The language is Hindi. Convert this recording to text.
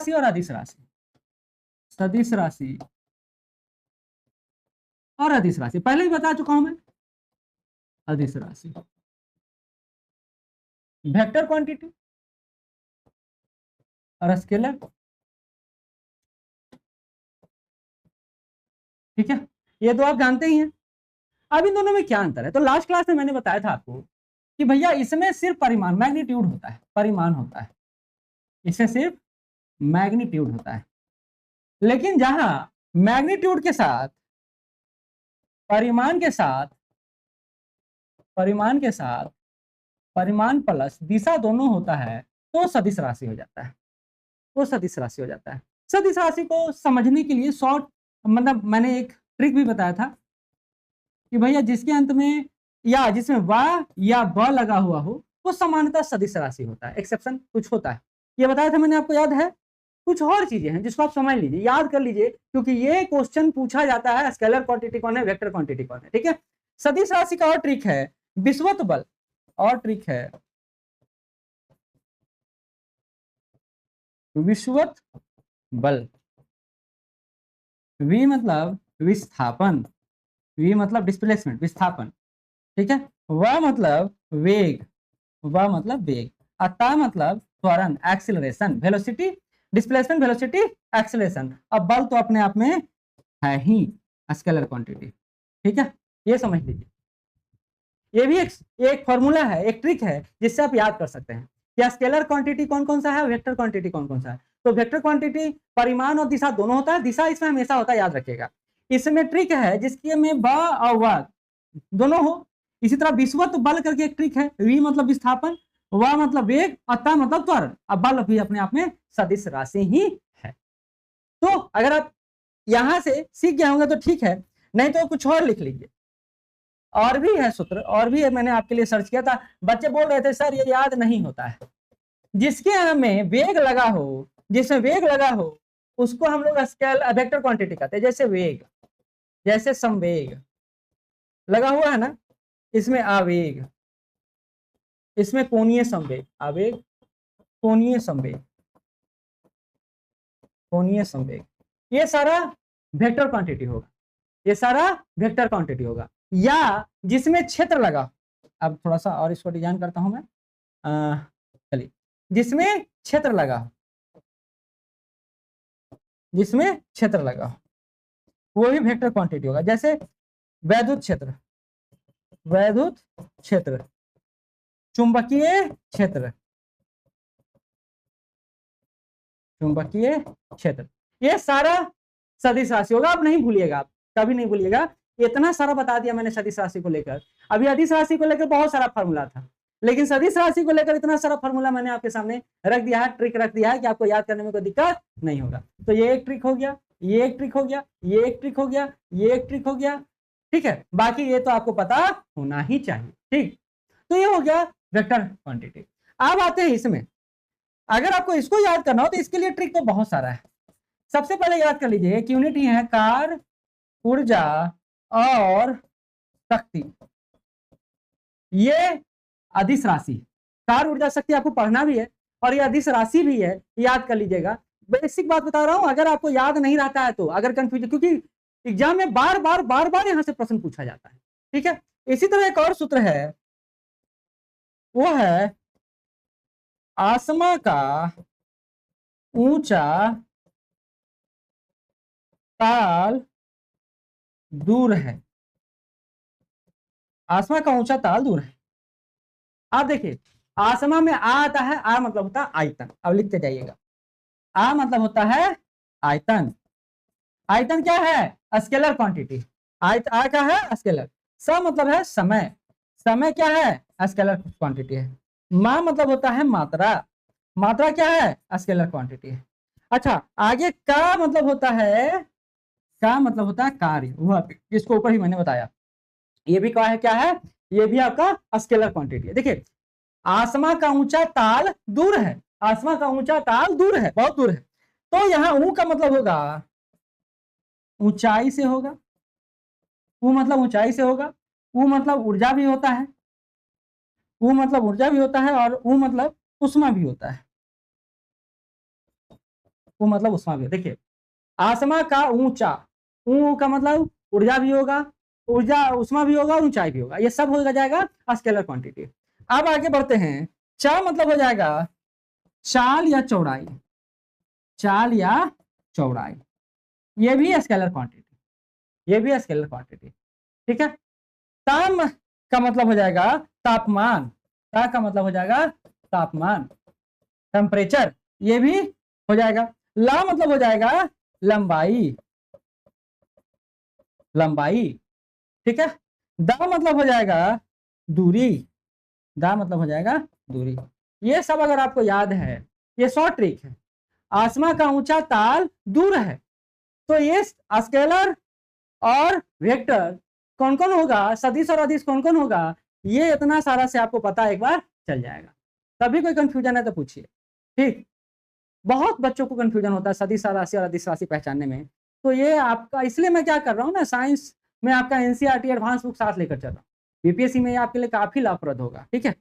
राशि और अदिश राशि, सदिश राशि और अदिश राशि पहले ही बता चुका हूं मैं। अदिश राशि वेक्टर क्वांटिटी और स्केलर, ठीक है, ये तो आप जानते ही हैं। अब इन दोनों में क्या अंतर है? तो लास्ट क्लास में मैंने बताया था आपको कि भैया इसमें सिर्फ परिमाण मैग्नीट्यूड होता है, परिमाण होता है, इससे सिर्फ मैग्नीट्यूड होता है। लेकिन जहां मैग्नीट्यूड के साथ परिमाण के साथ परिमाण प्लस दिशा दोनों होता है तो सदिश राशि हो जाता है, वो सदिश राशि हो जाता है। सदिश राशि को समझने के लिए शॉर्ट मतलब मैंने एक ट्रिक भी बताया था कि भैया जिसके अंत में या जिसमें व या ब लगा हुआ हो वो सामान्यतः सदिश राशि होता है, एक्सेप्शन कुछ होता है। ये बताया था मैंने, आपको याद है? कुछ और चीजें हैं जिसको आप समझ लीजिए, याद कर लीजिए, क्योंकि ये क्वेश्चन पूछा जाता है स्केलर क्वांटिटी कौन है, वेक्टर क्वांटिटी कौन है, ठीक है। सदिश राशि का और ट्रिक है विषुवत बल, और ट्रिक है विषुवत बल। वी मतलब विस्थापन, वी मतलब डिस्प्लेसमेंट, विस्थापन, ठीक है। व मतलब वेग, व मतलब वेग, अतः मतलब त्वरण, acceleration, velocity, displacement, velocity, acceleration. अब बल तो अपने आप में है ही स्केलर क्वांटिटी, ठीक है, ये समझ लीजिए। ये भी एक फॉर्मूला है, एक ट्रिक है जिससे आप याद कर सकते हैं कि स्केलर क्वांटिटी कौन कौन सा है, वेक्टर क्वांटिटी कौन कौन सा है। तो वेक्टर क्वांटिटी परिमाण और दिशा दोनों होता है, दिशा इसमें हमेशा होता है, याद रखिएगा। इसमें ट्रिक है जिसके में ब और व दोनों हो। इसी तरह विषुवत बल करके एक ट्रिक है, वी मतलब विस्थापन, व मतलब वेग, अतः मतलब त्वरण। अब बल भी अपने आप में सदिश राशि ही है। तो अगर आप यहां से सीख गए होंगे तो ठीक है, नहीं तो कुछ और लिख लीजिए। और भी है सूत्र, और भी है, मैंने आपके लिए सर्च किया था। बच्चे बोल रहे थे सर ये याद नहीं होता है। जिसके हमें वेग लगा हो, जिसमें वेग लगा हो उसको हम लोग स्केल वेक्टर क्वांटिटी कहते हैं। जैसे वेग, जैसे संवेग लगा हुआ है ना, इसमें आवेग, इसमें कोणीय संवेग, आवेग, कोणीय संवेग, कोणीय संवेग, ये सारा वेक्टर क्वांटिटी होगा, ये सारा वेक्टर क्वांटिटी होगा। या जिसमें क्षेत्र लगा, अब थोड़ा सा और इसको डिजाइन करता हूं मैं, चलिए, जिसमें क्षेत्र लगा, जिसमें क्षेत्र लगा वो भी वेक्टर क्वांटिटी होगा। जैसे वैद्युत क्षेत्र, वैद्युत क्षेत्र, चुंबकीय क्षेत्र, चुंबकीय क्षेत्र, ये सारा सदिश राशि होगा। आप नहीं भूलिएगा, आप कभी नहीं भूलिएगा। इतना सारा बता दिया मैंने सदिश राशि को लेकर। अभी अदिश राशि को लेकर बहुत सारा फॉर्मूला था, लेकिन सदिश राशि को लेकर इतना सारा फॉर्मूला मैंने आपके सामने रख दिया है, ट्रिक रख दिया है कि आपको याद करने में कोई दिक्कत नहीं होगा। तो ये एक ट्रिक हो गया, ये एक ट्रिक हो गया, ये एक ट्रिक हो गया, ये एक ट्रिक हो गया, ठीक है। बाकी ये तो आपको पता होना ही चाहिए, ठीक। तो ये हो गया वेक्टर क्वांटिटी। अब आते हैं इसमें, अगर आपको इसको याद करना हो तो इसके लिए ट्रिक तो बहुत सारा है। सबसे पहले याद कर लीजिए कि यूनिट ही है कार्य, ऊर्जा और शक्ति। ये अदिश राशि, कार्य, ऊर्जा, शक्ति आपको पढ़ना भी है और ये अदिश राशि भी है, याद कर लीजिएगा। बेसिक बात बता रहा हूं, अगर आपको याद नहीं रहता है तो, अगर कंफ्यूजन, क्योंकि एग्जाम में बार बार यहां से प्रश्न पूछा जाता है, ठीक है। इसी तरह एक और सूत्र है, वो है आसमा का ऊंचा ताल दूर है, आसमा का ऊंचा ताल दूर है। आप देखिए, आसमा में आ आता है, आ मतलब होता है आयतन। अब लिखते जाइएगा, आ मतलब होता है आयतन। आयतन क्या है? Scalar quantity. आ क्या है? स्केलर। स मतलब है समय, समय क्या है? स्केलर क्वांटिटी है। मा मतलब होता है मात्रा, मात्रा क्या है? स्केलर क्वांटिटी है। अच्छा, आगे का मतलब होता है, का मतलब होता है कार्य, वह इसको ऊपर ही मैंने बताया। ये भी क्या है? ये भी आपका स्केलर क्वांटिटी है। देखिए, आसमा का ऊंचा ताल दूर है, आसमा का ऊंचा ताल दूर है, बहुत दूर है। तो यहाँ ऊ का मतलब होगा ऊंचाई से होगा, ऊ मतलब ऊंचाई से होगा। ऊ मतलब ऊर्जा भी होता है, ऊ मतलब ऊर्जा भी होता है, और ऊ मतलब उष्मा भी होता है। वो मतलब उष्मा भी। देखिए आसमा का ऊंचा, ऊ का मतलब ऊर्जा भी होगा, ऊर्जा उष्मा भी होगा, ऊंचाई भी होगा, ये सब हो जाएगा स्केलर क्वांटिटी। अब आगे बढ़ते हैं, चा मतलब हो जाएगा चाल या चौड़ाई, चाल या चौड़ाई, ये भी स्केलर क्वांटिटी, ये भी स्केलर क्वांटिटी। ठीक है। ताम का मतलब हो जाएगा तापमान, ता का मतलब हो जाएगा तापमान, टेम्परेचर, ये भी हो जाएगा। ला मतलब हो जाएगा लंबाई, लंबाई। ठीक है। दा मतलब हो जाएगा दूरी, दा मतलब हो जाएगा दूरी। ये सब अगर आपको याद है, ये शॉर्ट ट्रिक है। आसमा का ऊंचा ताल दूर है, तो ये स्केलर और वेक्टर कौन कौन होगा, सदिश और अदिश कौन कौन होगा, ये इतना सारा से आपको पता एक बार चल जाएगा। तभी कोई कंफ्यूजन है तो पूछिए। ठीक, बहुत बच्चों को कंफ्यूजन होता है सदिश राशि और अदिश राशि पहचानने में। तो ये आपका, इसलिए मैं क्या कर रहा हूँ ना, साइंस में आपका एनसीईआरटी एडवांस बुक साथ लेकर चल रहा हूँ। बीपीएससी में ये आपके लिए काफी लाभप्रद होगा। ठीक है।